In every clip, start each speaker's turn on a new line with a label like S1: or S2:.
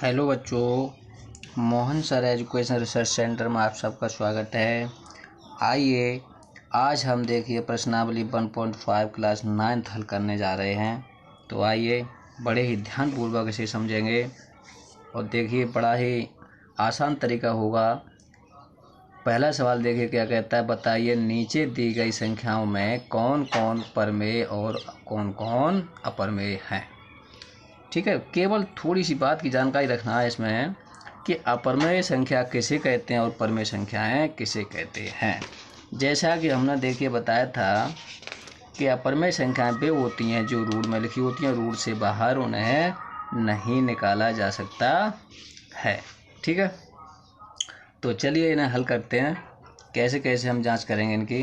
S1: Hello बच्चों, Mohan sir education research centre में आप सबका स्वागत है। आइए आज हम देखिए प्रश्नावली 1.5 क्लास 9th हल करने जा रहे हैं। तो आइए बड़े ही ध्यानपूर्वक इसे समझेंगे और देखिए बड़ा ही आसान तरीका होगा। पहला सवाल देखिए क्या कहता है, बताइए नीचे दी गई संख्याओं में कौन कौन परमेय और कौन कौन अपरमेय हैं। ठीक है, केवल थोड़ी सी बात की जानकारी रखना है इसमें कि अपरमेय संख्या किसे कहते हैं और परमेय संख्याएं किसे कहते हैं। जैसा कि हमने देखिए बताया था कि अपरमेय संख्याएं वे होती हैं जो रूट में लिखी होती हैं, रूट से बाहर उन्हें नहीं निकाला जा सकता है। ठीक है, तो चलिए इन्हें हल करते हैं। कैसे कैसे हम जांच करेंगे इनकी।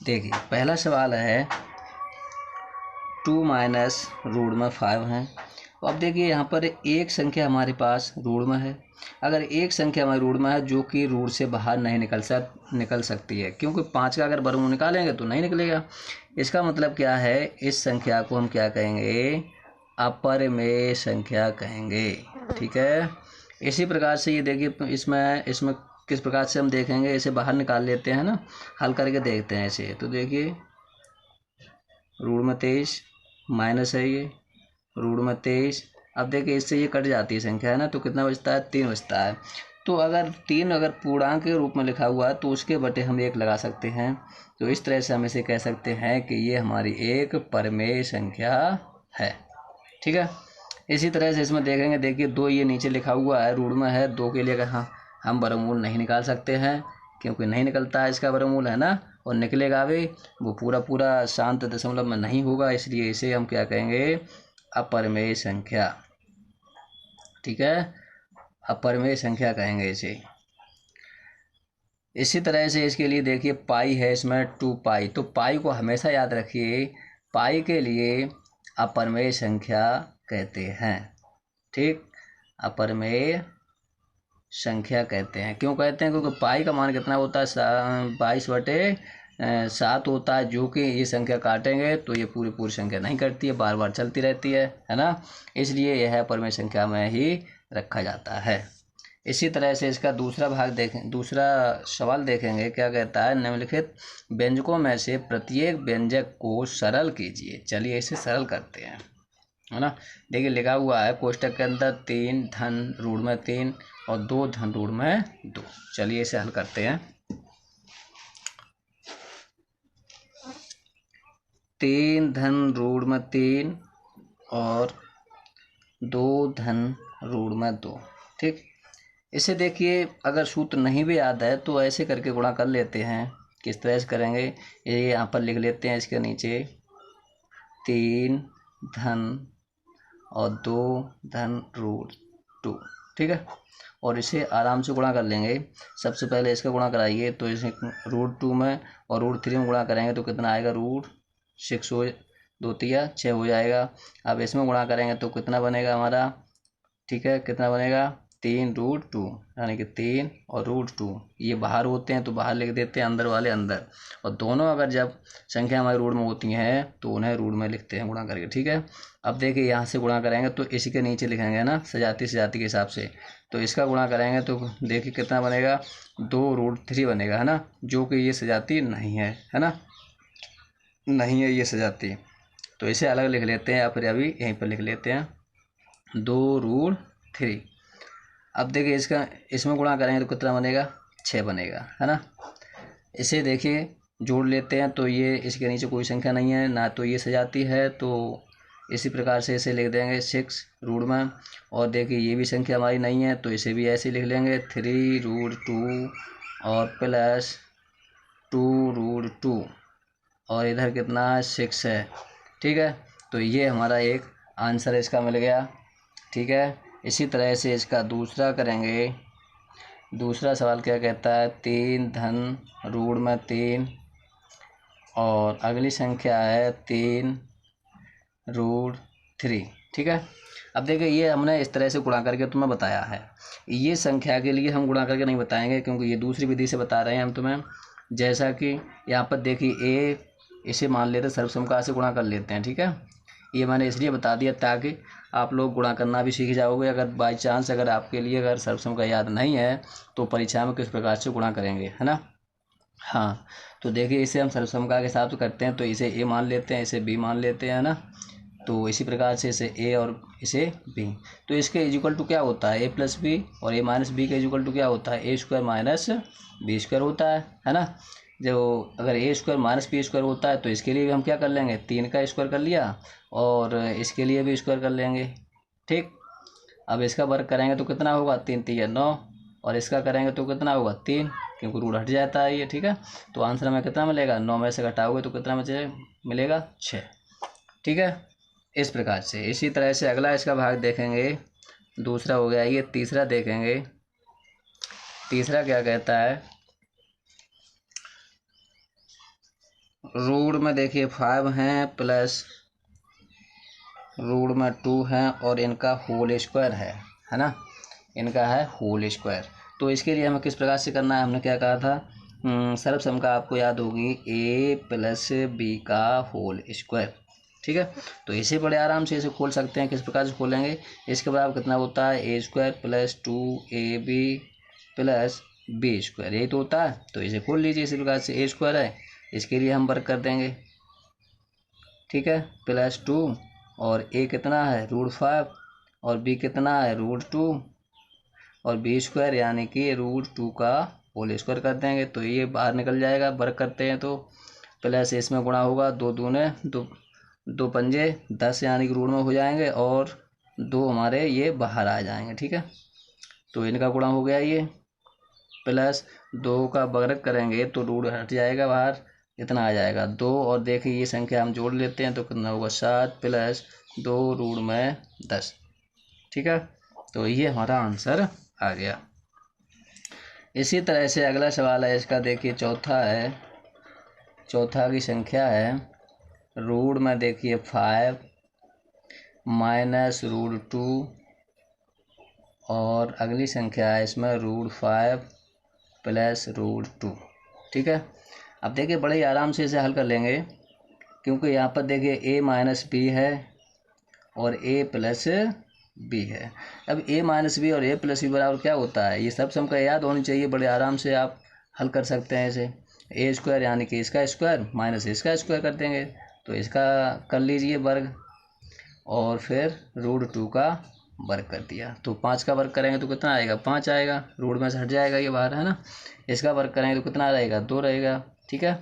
S1: देखिए पहला सवाल है 2 माइनस रूट में 5 है। अब देखिए यहाँ पर एक संख्या हमारे पास रूट में है। अगर एक संख्या हमारे रूट में है जो कि रूट से बाहर नहीं निकल सकती है, क्योंकि 5 का अगर वर्गमूल निकालेंगे तो नहीं निकलेगा। इसका मतलब क्या है, इस संख्या को हम क्या कहेंगे, अपरमेय संख्या कहेंगे। ठीक है, इसी प्रकार से ये देखिए इसमें किस प्रकार से हम देखेंगे, इसे बाहर निकाल लेते हैं ना, हल करके देखते हैं इसे। तो देखिए रूट में 23 माइनस है, ये रूट में 23। अब देखिए इससे ये कट जाती है संख्या है ना, तो कितना बचता है, 3 बचता है। तो अगर 3 अगर पूर्णांक के रूप में लिखा हुआ है तो उसके बटे हम 1 लगा सकते हैं। तो इस तरह से हम इसे कह सकते हैं कि ये हमारी एक परमेय संख्या है। ठीक है, इसी तरह से इसमें देखेंगे, देखिए 2 ये नीचे लिखा हुआ है, रूट में है। 2 के लिए अगर हम वर्गमूल नहीं निकाल सकते हैं, क्योंकि नहीं निकलता है इसका वर्गमूल, है ना, और निकलेगा भी वो पूरा शांत दशमलव में नहीं होगा, इसलिए इसे हम क्या कहेंगे, अपरमेय संख्या। ठीक है, अपरमेय संख्या कहेंगे इसे। इसी तरह से इसके लिए देखिए पाई है, इसमें 2 पाई। तो पाई को हमेशा याद रखिए, पाई के लिए अपरमेय संख्या कहते हैं। ठीक, अपरमेय संख्या कहते हैं। क्यों कहते हैं, क्योंकि पाई का मान कितना होता है, 22/7 होता है, जो कि ये संख्या काटेंगे तो ये पूरी संख्या नहीं कटती है, बार बार चलती रहती है ना, इसलिए यह अपरमेय संख्या में ही रखा जाता है। इसी तरह से इसका दूसरा भाग देखें, दूसरा सवाल देखेंगे क्या कहता है, निम्नलिखित व्यंजकों में से प्रत्येक व्यंजक को सरल कीजिए। चलिए इसे सरल करते हैं, है ना। देखिए लिखा हुआ है कोष्टक के अंदर 3 धन रूट में 3 और 2 धन रूट में 2। चलिए इसे हल करते हैं। 3 धन रूट में 3 और 2 धन रूट में 2। ठीक, इसे देखिए अगर सूत्र नहीं भी याद है तो ऐसे करके गुणा कर लेते हैं। किस तरह से करेंगे, ये यहाँ पर लिख लेते हैं, इसके नीचे 3 धन और 2 धन रूट 2। ठीक है, और इसे आराम से गुणा कर लेंगे। सबसे पहले इसका गुणा कराइए, तो इसे रूट 2 में और रूट 3 में गुणा करेंगे तो कितना आएगा, रूट 6 हो 2 तिया 6 हो जाएगा। अब इसमें गुणा करेंगे तो कितना बनेगा हमारा, ठीक है, कितना बनेगा, 3 रूट 2, यानी कि 3 और रूट 2। ये बाहर होते हैं तो बाहर लिख देते हैं, अंदर वाले अंदर, और दोनों अगर जब संख्या हमारे रूट में होती हैं तो उन्हें रूट में लिखते हैं गुणा करके। ठीक है, अब देखिए यहाँ से गुणा करेंगे तो इसी के नीचे लिखेंगे ना, सजाती के हिसाब से। तो इसका गुणा करेंगे तो देखिए कितना बनेगा, 2 रूट 3 बनेगा, है ना, जो कि ये सजाती नहीं है ना, नहीं है ये सजाती। तो इसे अलग लिख लेते हैं, या फिर अभी यहीं पर लिख लेते हैं 2 रूट 3। अब देखिए इसमें गुणा करेंगे तो कितना बनेगा, 6 बनेगा, है ना। इसे देखिए जोड़ लेते हैं, तो ये इसके नीचे कोई संख्या नहीं है ना, तो ये सजाती है, तो इसी प्रकार से इसे लिख देंगे 6 रूट में। और देखिए ये भी संख्या हमारी नहीं है, तो इसे भी ऐसे लिख लेंगे 3 रूट 2 और प्लस 2 रूट 2, और इधर कितना 6 है। ठीक है, तो ये हमारा एक आंसर इसका मिल गया। ठीक है, इसी तरह से इसका दूसरा करेंगे। दूसरा सवाल क्या कहता है, 3 धन रूट में 3 और अगली संख्या है 3 रूट 3। ठीक है, अब देखिए ये हमने इस तरह से गुणा करके तुम्हें बताया है। ये संख्या के लिए हम गुणा करके नहीं बताएंगे, क्योंकि ये दूसरी विधि से बता रहे हैं हम तुम्हें। जैसा कि यहाँ पर देखिए इसे मान लेते सर्वसमका से गुणा कर लेते हैं। ठीक है, ये मैंने इसलिए बता दिया ताकि आप लोग गुणा करना भी सीख जाओगे। अगर बाई चांस अगर आपके लिए अगर सर्वसम का याद नहीं है तो परीक्षा में किस प्रकार से गुणा करेंगे, है ना। हाँ, तो देखिए इसे हम सर्वसमता के हिसाब से करते हैं, तो इसे ए मान लेते हैं, इसे बी मान लेते हैं, ना। तो इसी प्रकार से इसे ए और इसे बी, तो इसके इक्वल टू क्या होता है, ए प्लस बी, और ए माइनस बी के इक्वल टू क्या होता है, A square minus B square होता है ना। जो अगर ए स्क्वायर माइनस बी स्क्वायर होता है तो इसके लिए भी हम क्या कर लेंगे, 3 का स्क्वायर कर लिया और इसके लिए भी स्क्वायर कर लेंगे, ठीक। अब इसका वर्ग करेंगे तो कितना होगा, 3 3 9, और इसका करेंगे तो कितना होगा 3, क्योंकि रूट हट जाता है ये, ठीक है। तो आंसर हमें कितना मिलेगा, 9 में से घटाओगे तो कितना मिलेगा 6, ठीक है। इस प्रकार से इसी तरह से अगला इसका भाग देखेंगे, दूसरा हो गया ये, तीसरा देखेंगे। तीसरा क्या कहता है, रूट में देखिए 5 हैं प्लस रूट में 2 हैं और इनका होल स्क्वायर है ना, इनका है होल स्क्वायर। तो इसके लिए हमें किस प्रकार से करना है, हमने क्या कहा था, सर्वसम का आपको याद होगी ए प्लस बी का होल स्क्वायर, ठीक है। तो इसे बड़े आराम से इसे खोल सकते हैं, किस प्रकार से खोलेंगे, इसके बाद कितना होता है, A square plus 2ab plus B square, यही तो होता है। तो इसे खोल लीजिए इसी प्रकार से, ए स्क्वायर है, इसके लिए हम वर्क कर देंगे, ठीक है, प्लस 2, और ए कितना है √5, और बी कितना है √2, और बी स्क्वायर यानी कि √2 का होल स्क्वायर कर देंगे, तो ये बाहर निकल जाएगा। वर्क करते हैं तो प्लस इसमें गुणा होगा, 2 दूने 2 पंजे 10 यानी कि रूट में हो जाएंगे, और 2 हमारे ये बाहर आ जाएंगे, ठीक है। तो इनका गुणा हो गया ये, प्लस 2 का वर्ग करेंगे तो रूट हट जाएगा बाहर, इतना आ जाएगा 2, और देखिए ये संख्या हम जोड़ लेते हैं तो कितना होगा 7 प्लस 2 रूट में 10, ठीक है। तो ये हमारा आंसर आ गया। इसी तरह से अगला सवाल है इसका, देखिए चौथा है, चौथा की संख्या है रूट में देखिए 5 माइनस √2, और अगली संख्या है इसमें √5 प्लस √2, ठीक है। अब देखिए बड़े ही आराम से इसे हल कर लेंगे, क्योंकि यहाँ पर देखिए a माइनस बी है और a प्लस बी है। अब a माइनस बी और a प्लस बी बराबर क्या होता है, ये सब हमको याद होनी चाहिए, बड़े आराम से आप हल कर सकते हैं इसे। ए स्क्वायर यानी कि इसका स्क्वायर माइनस इसका स्क्वायर कर देंगे, तो इसका कर लीजिए वर्ग, और फिर √2 का वर्ग कर दिया, तो 5 का वर्ग करेंगे तो कितना आएगा, 5 आएगा, रूट में से हट जाएगा ये बाहर, है ना। इसका वर्ग करेंगे तो कितना रहेगा, 2 रहेगा, ठीक है।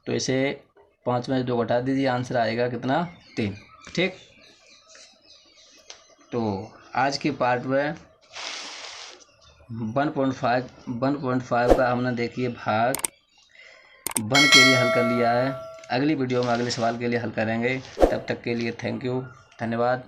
S1: तो इसे 5 में से 2 घटा दीजिए, आंसर आएगा कितना, 3, ठीक। तो आज के पार्ट में 1.5 का हमने देखिए भाग 1 के लिए हल कर लिया है। अगली वीडियो में अगले सवाल के लिए हल करेंगे, तब तक के लिए थैंक यू, धन्यवाद।